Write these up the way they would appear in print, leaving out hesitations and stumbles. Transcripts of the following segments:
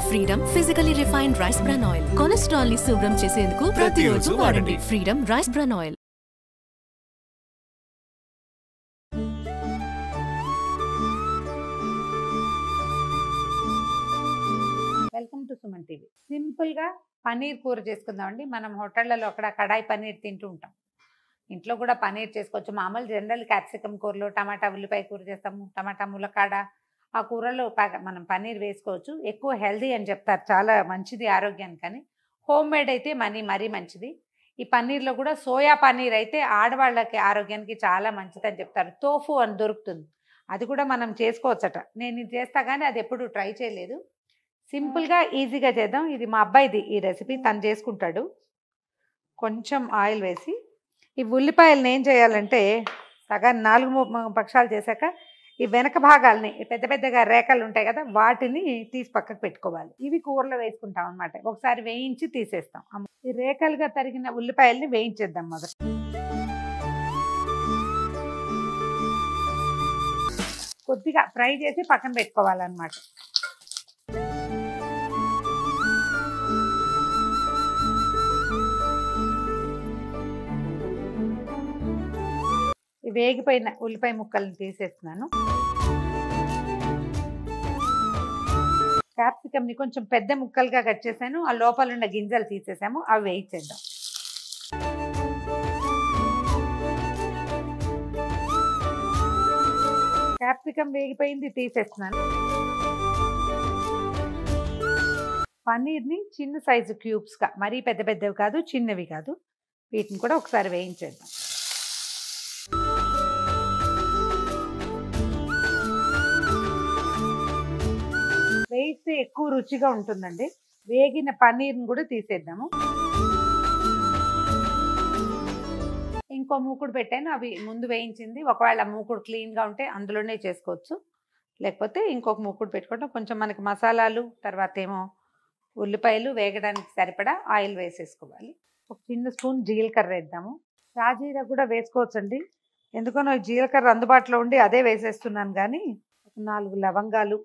Freedom physically refined rice bran oil cholesterol ని శుభ్రం చేసేందుకు ప్రతిరోజు వాడండి. Freedom rice bran oil. Welcome to Suman TV. Simple గా పన్నీర్ కూర చేసుకుందామండి. మనం హోటళ్లలో అక్కడ కడాయి పన్నీర్ తింటూ ఉంటాం. ఇంట్లో కూడా పన్నీర్ చేసుకోవచ్చు. మామూలు జనరల్ క్యాప్సికమ్ కూరలో టమాటా ఉల్లిపాయ కూర చేస్తాము, టమాటా ములక్కాడ ఆ కూరలో మనం పన్నీర్ వేసుకోవచ్చు. ఎక్కువ హెల్దీ అని చెప్తారు, చాలా మంచిది ఆరోగ్యానికి. కానీ హోమ్ మేడ్ అయితే మరీ మంచిది. ఈ పన్నీర్లో కూడా సోయా పన్నీర్ అయితే ఆడవాళ్ళకి ఆరోగ్యానికి చాలా మంచిది అని చెప్తారు. తోఫు అని దొరుకుతుంది, అది కూడా మనం చేసుకోవచ్చట. నేను ఇది చేస్తా కానీ అది ఎప్పుడు ట్రై చేయలేదు. సింపుల్గా ఈజీగా చేద్దాం. ఇది మా అబ్బాయిది ఈ రెసిపీ, తను చేసుకుంటాడు. కొంచెం ఆయిల్ వేసి ఈ ఉల్లిపాయలను ఏం చేయాలంటే సగం 4 పక్షాలు చేశాక ఈ వెనక భాగాల్ని పెద్ద పెద్దగా రేఖలు ఉంటాయి కదా, వాటిని తీసి పక్కకు పెట్టుకోవాలి. ఇవి కూరలో వేసుకుంటాం అనమాట. ఒకసారి వేయించి తీసేస్తాం. ఈ రేఖలుగా తరిగిన ఉల్లిపాయల్ని వేయించేద్దాం మొదట. కొద్దిగా ఫ్రై చేసి పక్కన పెట్టుకోవాలన్నమాట. వేగిపోయిన ఉల్లిపాయ ముక్కలను తీసేస్తున్నాను. క్యాప్సికమ్ ని కొంచెం పెద్ద ముక్కలుగా కట్ చేశాను. ఆ లోపల ఉన్న గింజలు తీసేసాము, అవి వేయించేద్దాం. క్యాప్సికమ్ వేగిపోయింది, తీసేస్తున్నాను. పన్నీర్ని చిన్న సైజు క్యూబ్స్గా, మరీ పెద్ద పెద్దవి కాదు, చిన్నవి కాదు, వీటిని కూడా ఒకసారి వేయించేద్దాం. వేయిస్తే ఎక్కువ రుచిగా ఉంటుందండి. వేగిన పన్నీర్ని కూడా తీసేద్దాము. ఇంకో మూకుడు పెట్టాను, అవి ముందు వేయించింది. ఒకవేళ మూకుడు క్లీన్గా ఉంటే అందులోనే చేసుకోవచ్చు, లేకపోతే ఇంకొక మూకుడు పెట్టుకుంటాం. కొంచెం మనకి మసాలాలు, తర్వాత ఏమో ఉల్లిపాయలు వేగడానికి సరిపడా ఆయిల్ వేసేసుకోవాలి. ఒక చిన్న స్పూన్ జీలకర్ర వేద్దాము. షాజీరా కూడా వేసుకోవచ్చండి. ఎందుకనో జీలకర్ర అందుబాటులో ఉండి అదే వేసేస్తున్నాను. కానీ 4 లవంగాలు,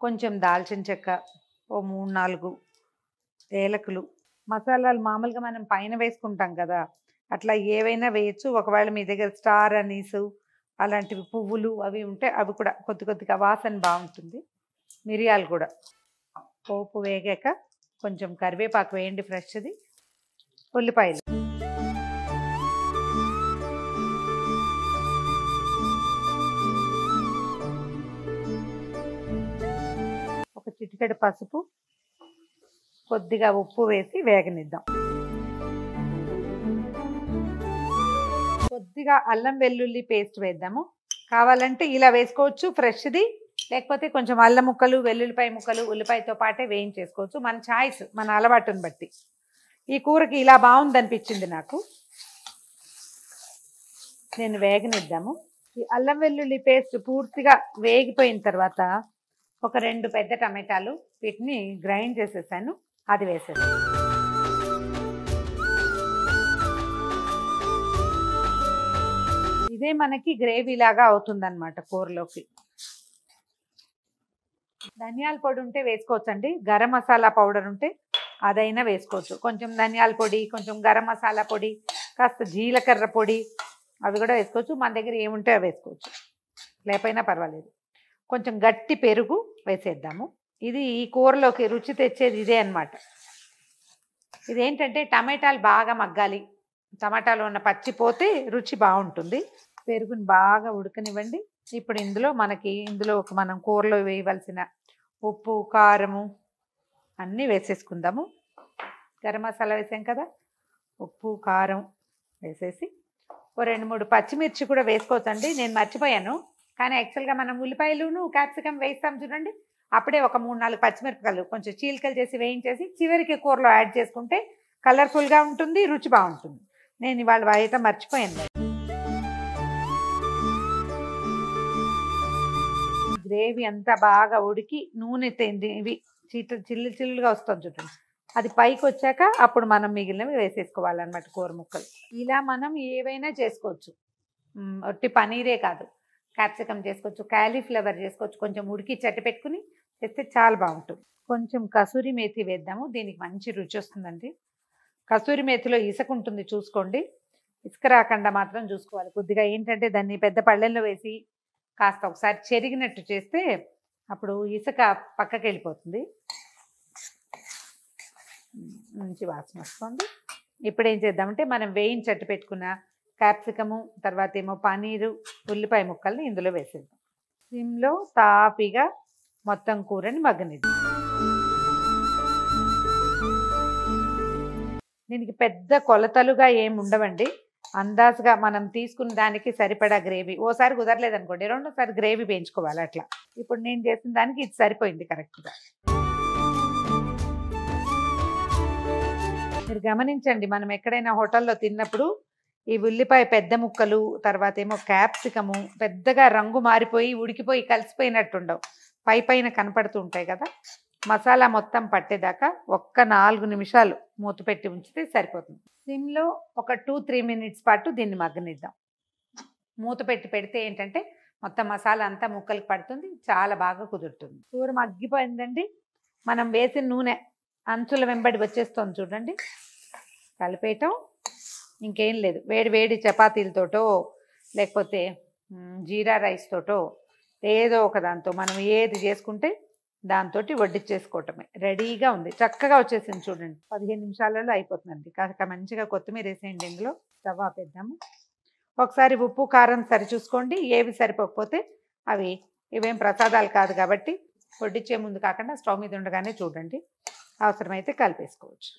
కొంచెం దాల్చిన చెక్క, ఓ 3-4 ఏలకులు. మసాలాలు మామూలుగా మనం పైన వేసుకుంటాం కదా, అట్లా ఏవైనా వేయచ్చు. ఒకవేళ మీ దగ్గర స్టార్ అనీసు అలాంటివి పువ్వులు అవి ఉంటే అవి కూడా కొద్దిగా వాసన బాగుంటుంది. మిరియాలు కూడా. పోపు వేగాక కొంచెం కరివేపాకు వేయండి, ఫ్రెష్ది. ఉల్లిపాయలు, ఒక చిటికెడు పసుపు, కొద్దిగా ఉప్పు వేసి వేగనిద్దాం. కొద్దిగా అల్లం వెల్లుల్లి పేస్ట్ వేద్దాము. కావాలంటే ఇలా వేసుకోవచ్చు ఫ్రెష్ది, లేకపోతే కొంచెం అల్లం ముక్కలు, వెల్లుల్లిపాయ ముక్కలు ఉల్లిపాయతో పాటే వేయించేసుకోవచ్చు. మన చాయిస్, మన అలవాటుని బట్టి. ఈ కూరకి ఇలా బాగుందనిపించింది నాకు. నేను వేగనిద్దాము. ఈ అల్లం వెల్లుల్లి పేస్ట్ పూర్తిగా వేగిపోయిన తర్వాత ఒక 2 పెద్ద టమాటాలు, వీటిని గ్రైండ్ చేసేసాను, అది వేసేసాను. ఇదే మనకి గ్రేవీ లాగా అవుతుందన్నమాట కూరలోకి. ధనియాల పొడి ఉంటే వేసుకోవచ్చండి. గరం మసాలా పౌడర్ ఉంటే అదైనా వేసుకోవచ్చు. కొంచెం ధనియాల పొడి, కొంచెం గరం మసాలా పొడి, కాస్త జీలకర్ర పొడి అవి కూడా వేసుకోవచ్చు. మన దగ్గర ఏముంటే అవి వేసుకోవచ్చు, లేకపోయినా పర్వాలేదు. కొంచెం గట్టి పెరుగు వేసేద్దాము. ఇది ఈ కూరలోకి రుచి తెచ్చేది ఇదే అన్నమాట. ఇదేంటంటే టమాటాలు బాగా మగ్గాలి, టమాటాలో ఉన్న పచ్చి పోతే రుచి బాగుంటుంది. పెరుగుని బాగా ఉడకనివ్వండి. ఇప్పుడు ఇందులో మనం కూరలో వేయవలసిన ఉప్పు, కారము అన్నీ వేసేసుకుందాము. గరం మసాలా వేసాం కదా, ఉప్పు కారం వేసేసి ఓ 2-3 పచ్చిమిర్చి కూడా వేసుకోవచ్చండి. నేను మర్చిపోయాను, కానీ యాక్చువల్గా మనం ఉల్లిపాయలును క్యాప్సికమ్ వేస్తాం చూడండి, అప్పుడే ఒక 3-4 పచ్చిమిరపకాయలు కొంచెం చీలికలు చేసి వేయించేసి చివరికి కూరలో యాడ్ చేసుకుంటే కలర్ఫుల్గా ఉంటుంది, రుచి బాగుంటుంది. నేను ఇవాళ వేయటం మర్చిపోయాను. గ్రేవీ అంతా బాగా ఉడికి నూనె ఇవి చిల్లుగా వస్తుంది చూడండి, అది పైకి వచ్చాక అప్పుడు మనం మిగిలినవి వేసేసుకోవాలన్నమాట కూర ముక్కలు. ఇలా మనం ఏవైనా చేసుకోవచ్చు, ఒట్టి పనీరే కాదు, క్యాప్సికమ్ చేసుకోవచ్చు, క్యాలీఫ్లవర్ చేసుకోవచ్చు. కొంచెం ఉడికి చెట్టు పెట్టుకుని వేస్తే చాలా బాగుంటుంది. కొంచెం కసూరి మేతి వేద్దాము, దీనికి మంచి రుచి వస్తుందండి. కసూరి మేతిలో ఇసుక ఉంటుంది చూసుకోండి, ఇసుక రాకుండా మాత్రం చూసుకోవాలి. కొద్దిగా ఏంటంటే దాన్ని పెద్ద పళ్ళెల్లో వేసి కాస్త ఒకసారి చెరిగినట్టు చేస్తే అప్పుడు ఇసుక పక్కకి వెళ్ళిపోతుంది. మంచి వాసన వస్తుంది. ఇప్పుడు ఏం చేద్దామంటే మనం వేయించట్టు పెట్టుకున్న క్యాప్సికము, తర్వాత ఏమో పనీరు, ఉల్లిపాయ ముక్కల్ని ఇందులో వేసేద్దాం. సిమ్లో తాపిగా మొత్తం కూరని మగ్గనిద్దాం. దీనికి పెద్ద కొలతలుగా ఏమి ఉండవండి, అందాజుగా మనం తీసుకున్న దానికి సరిపడా గ్రేవీ. ఓసారి కుదరలేదనుకోండి రెండోసారి గ్రేవీ వేయించుకోవాలి అట్లా. ఇప్పుడు నేను చేసిన దానికి ఇది సరిపోయింది కరెక్ట్గా. మీరు గమనించండి, మనం ఎక్కడైనా హోటల్లో తిన్నప్పుడు ఈ ఉల్లిపాయ పెద్ద ముక్కలు, తర్వాత ఏమో క్యాప్సికము పెద్దగా రంగు మారిపోయి ఉడికిపోయి కలిసిపోయినట్టు ఉండవు, పై పైన కనపడుతూ ఉంటాయి కదా. మసాలా మొత్తం పట్టేదాకా ఒక్క 4 నిమిషాలు మూత పెట్టి ఉంచితే సరిపోతుంది. సిమ్లో ఒక 2-3 మినిట్స్ పాటు దీన్ని మగ్గనిద్దాం. మూత పెట్టి పెడితే ఏంటంటే మొత్తం మసాలా అంతా ముక్కలకు పడుతుంది, చాలా బాగా కుదురుతుంది. కూర మగ్గిపోయిందండి. మనం వేసిన నూనె అంచుల వెంబడి వచ్చేస్తుంది చూడండి. కలిపేయటం, ఇంకేం లేదు. వేడి వేడి చపాతీలతోటో లేకపోతే జీరా రైస్ తోటో ఏదో ఒక దాంతో మనం ఏది చేసుకుంటే దాంతో వడ్డిచ్చేసుకోవటమే. రెడీగా ఉంది, చక్కగా వచ్చేసింది చూడండి. 15 నిమిషాలలో అయిపోతుందండి. కాస్త మంచిగా కొత్తిమీర వేసేయండి. ఇందులో స్టవ్ ఆపేద్దాము. ఒకసారి ఉప్పు కారం సరి చూసుకోండి, ఏవి సరిపోకపోతే అవి ఇవేం ప్రసాదాలు కాదు కాబట్టి వడ్డిచ్చే ముందు కాకుండా స్టవ్ మీద ఉండగానే చూడండి, అవసరమైతే కలిపేసుకోవచ్చు.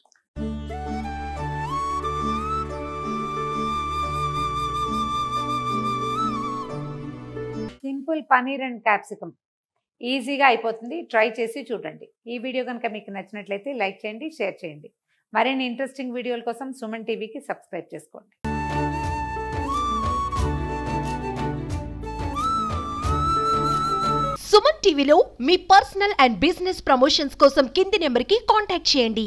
సింపుల్ పనీర్ అండ్ క్యాప్సికమ్ ఈజీగా అయిపోతుంది, ట్రై చేసి చూడండి. ఈ వీడియో కనుక మీకు నచ్చినట్లయితే లైక్ చేయండి, షేర్ చేయండి. మరిన్ని ఇంట్రెస్టింగ్ వీడియోల కోసం సుమన్ టీవీకి సబ్స్క్రైబ్ చేసుకోండి. సుమన్ టీవీలో మీ పర్సనల్ అండ్ బిజినెస్ ప్రమోషన్స్ కోసం కింది నెంబర్కి కాంటాక్ట్ చేయండి.